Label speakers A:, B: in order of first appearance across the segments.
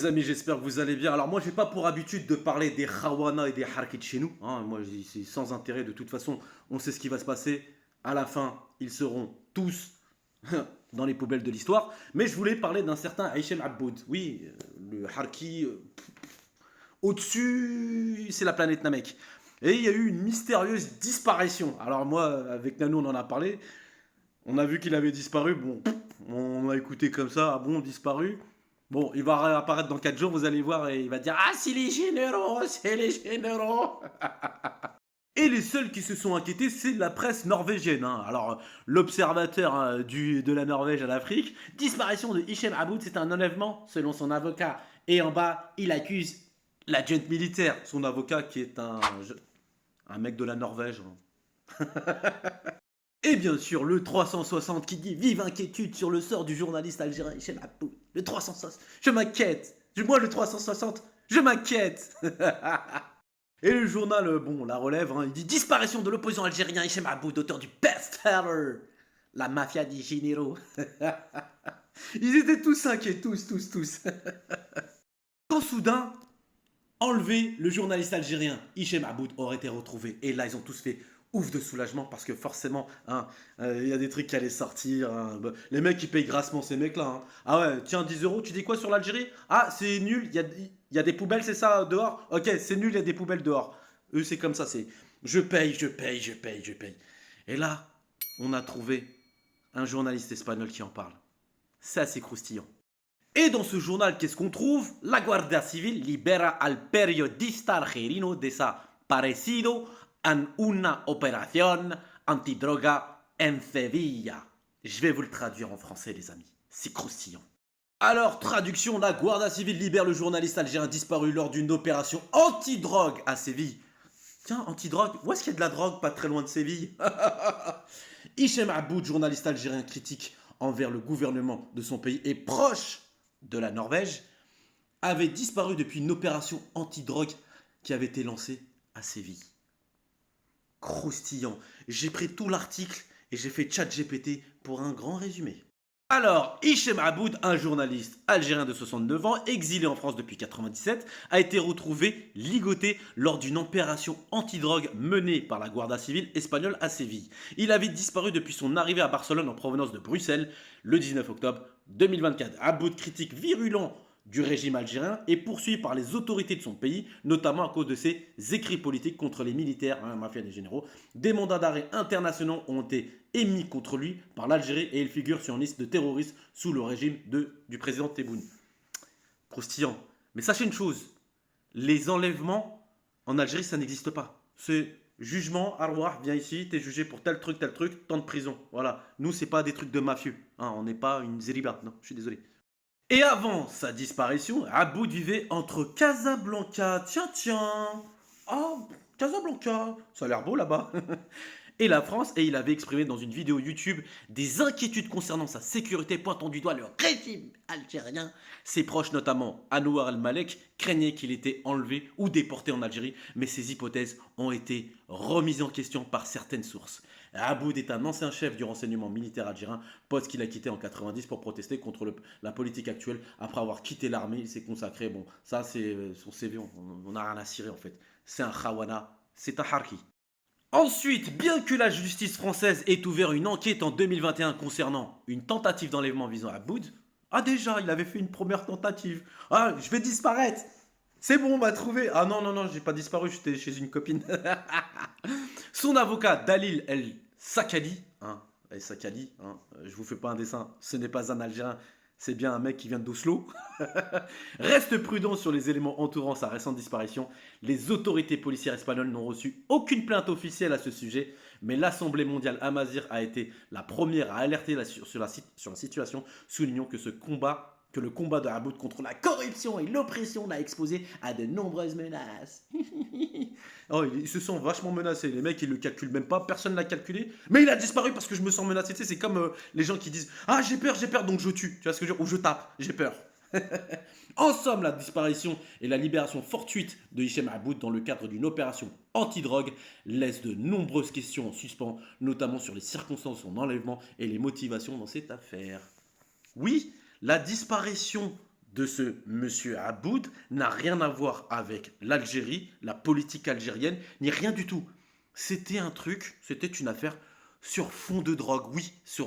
A: Les amis, j'espère que vous allez bien. Alors moi, j'ai pas pour habitude de parler des Khawana et des Harkis chez nous, hein. Moi, c'est sans intérêt. De toute façon, on sait ce qui va se passer. À la fin, ils seront tous dans les poubelles de l'histoire. Mais je voulais parler d'un certain Hichem Aboud. Oui, le Harki, au-dessus, c'est la planète Namek. Et il y a eu une mystérieuse disparition. Alors moi, avec Nano, on en a parlé. On a vu qu'il avait disparu. Bon, on a écouté comme ça. Ah bon, disparu. Bon, il va réapparaître dans 4 jours, vous allez voir, et il va dire ah, c'est les généraux, c'est les généraux. Et les seuls qui se sont inquiétés, c'est la presse norvégienne, hein. Alors, l'observateur, hein, de la Norvège à l'Afrique, disparition de Hichem Aboud, c'est un enlèvement, selon son avocat. Et en bas, il accuse la junte militaire, son avocat qui est un mec de la Norvège, hein. Et bien sûr, le 360 qui dit vive inquiétude sur le sort du journaliste algérien Hichem Aboud. Le 360, je m'inquiète. Moi, le 360, je m'inquiète. Et le journal, bon, la relève, hein, il dit disparition de l'opposant algérien Hichem Aboud, auteur du best-seller La mafia des généraux. Ils étaient tous inquiets, tous. Quand soudain, enlevé, le journaliste algérien Hichem Aboud aurait été retrouvé. Et là, ils ont tous fait ouf de soulagement parce que forcément, hein, y a des trucs qui allaient sortir, hein. Bah, les mecs, ils payent grassement ces mecs-là, hein. Ah ouais, tiens, 10 euros, tu dis quoi sur l'Algérie? Ah, c'est nul, il y a des poubelles, c'est ça, dehors? Ok, c'est nul, il y a des poubelles dehors. Eux, c'est comme ça, c'est je paye. Et là, on a trouvé un journaliste espagnol qui en parle. C'est assez croustillant. Et dans ce journal, qu'est-ce qu'on trouve? La Guardia Civil libera al periodista argelino desaparecido en una opération antidroga en Sevilla. Je vais vous le traduire en français, les amis. C'est croustillant. Alors, traduction, la Guardia Civil libère le journaliste algérien disparu lors d'une opération anti-drogue à Séville. Tiens, anti-drogue, où est-ce qu'il y a de la drogue pas très loin de Séville? Hichem Aboud, journaliste algérien critique envers le gouvernement de son pays et proche de la Norvège, avait disparu depuis une opération anti-drogue qui avait été lancée à Séville. Croustillant. J'ai pris tout l'article et j'ai fait ChatGPT pour un grand résumé. Alors, Hichem Aboud, un journaliste algérien de 69 ans, exilé en France depuis 1997, a été retrouvé ligoté lors d'une opération antidrogue menée par la Guardia Civil espagnole à Séville. Il avait disparu depuis son arrivée à Barcelone en provenance de Bruxelles le 19 octobre 2024. Aboud critique virulent du régime algérien est poursuivi par les autorités de son pays, notamment à cause de ses écrits politiques contre les militaires, hein, mafia des généraux. Des mandats d'arrêt internationaux ont été émis contre lui par l'Algérie et il figure sur une liste de terroristes sous le régime du président Tebboune. Croustillant. Mais sachez une chose, les enlèvements en Algérie, ça n'existe pas. C'est jugement, arwah, viens ici, t'es jugé pour tel truc, temps de prison. Voilà. Nous, c'est pas des trucs de mafieux, hein, on n'est pas une zériba. Non, je suis désolé. Et avant sa disparition, Aboud vivait entre Casablanca, tiens, oh, Casablanca, ça a l'air beau là-bas, et la France, et il avait exprimé dans une vidéo YouTube des inquiétudes concernant sa sécurité, pointant du doigt le régime algérien. Ses proches, notamment Anouar el-Malek, craignaient qu'il était enlevé ou déporté en Algérie, mais ces hypothèses ont été remises en question par certaines sources. Aboud est un ancien chef du renseignement militaire algérien, poste qu'il a quitté en 90 pour protester contre la politique actuelle. Après avoir quitté l'armée, il s'est consacré, bon, ça c'est son CV, on n'a rien à cirer en fait. C'est un khawana, c'est un harki. Ensuite, bien que la justice française ait ouvert une enquête en 2021 concernant une tentative d'enlèvement visant Aboud, ah déjà, il avait fait une première tentative. Ah, je vais disparaître. C'est bon, on m'a trouvé. Ah non, j'ai pas disparu, j'étais chez une copine. Son avocat Dalil El Sakadi, hein, El Sakadi, hein, je vous fais pas un dessin, ce n'est pas un Algérien, c'est bien un mec qui vient d'Oslo, reste prudent sur les éléments entourant sa récente disparition. Les autorités policières espagnoles n'ont reçu aucune plainte officielle à ce sujet, mais l'Assemblée mondiale Amazir a été la première à alerter sur la situation, soulignant que le combat de Aboud contre la corruption et l'oppression l'a exposé à de nombreuses menaces. Oh, ils se sont vachement menacés. Les mecs, ils le calculent même pas. Personne ne l'a calculé. Mais il a disparu parce que je me sens menacé. Tu sais, c'est comme les gens qui disent ah, j'ai peur, donc je tue. Tu vois ce que je veux dire? Ou je tape, j'ai peur. En somme, la disparition et la libération fortuite de Hichem Aboud dans le cadre d'une opération anti-drogue laisse de nombreuses questions en suspens, notamment sur les circonstances de son enlèvement et les motivations dans cette affaire. Oui, la disparition de ce monsieur Aboud n'a rien à voir avec l'Algérie, la politique algérienne, ni rien du tout. C'était un truc, c'était une affaire sur fond de drogue, oui, c'est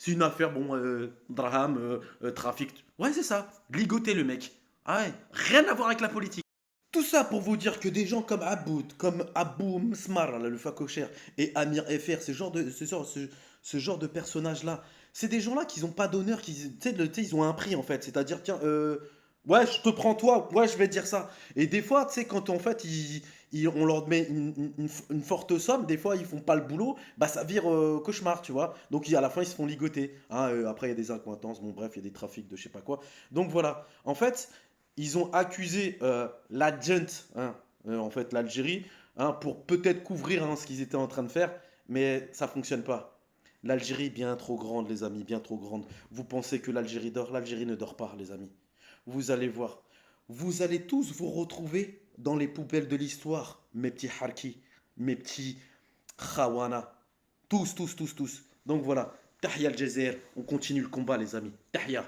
A: une affaire, bon, drame, trafic. Ouais, c'est ça, ligoter le mec. Ah ouais, rien à voir avec la politique. Tout ça pour vous dire que des gens comme Aboud, comme Abou Msmar, là, le facochère, et Amir FR, ce genre de personnages-là, c'est des gens-là qui n'ont pas d'honneur, tu sais, ils ont un prix en fait. C'est-à-dire, tiens, ouais, je te prends toi, ouais, je vais te dire ça. Et des fois, tu sais, quand en fait, on leur met une forte somme, des fois, ils font pas le boulot, bah ça vire cauchemar, tu vois. Donc à la fin, ils se font ligoter. Hein, après, il y a des accointances, bon, bref, il y a des trafics de je sais pas quoi. Donc voilà. En fait, ils ont accusé l'agent, hein, en fait l'Algérie, hein, pour peut-être couvrir hein, ce qu'ils étaient en train de faire, mais ça fonctionne pas. L'Algérie est bien trop grande, les amis, bien trop grande. Vous pensez que l'Algérie dort? L'Algérie ne dort pas, les amis. Vous allez voir. Vous allez tous vous retrouver dans les poubelles de l'histoire, mes petits harki, mes petits khawana. Tous, tous, tous, tous. Donc voilà. Tahia Aljazer, on continue le combat, les amis. Tahia.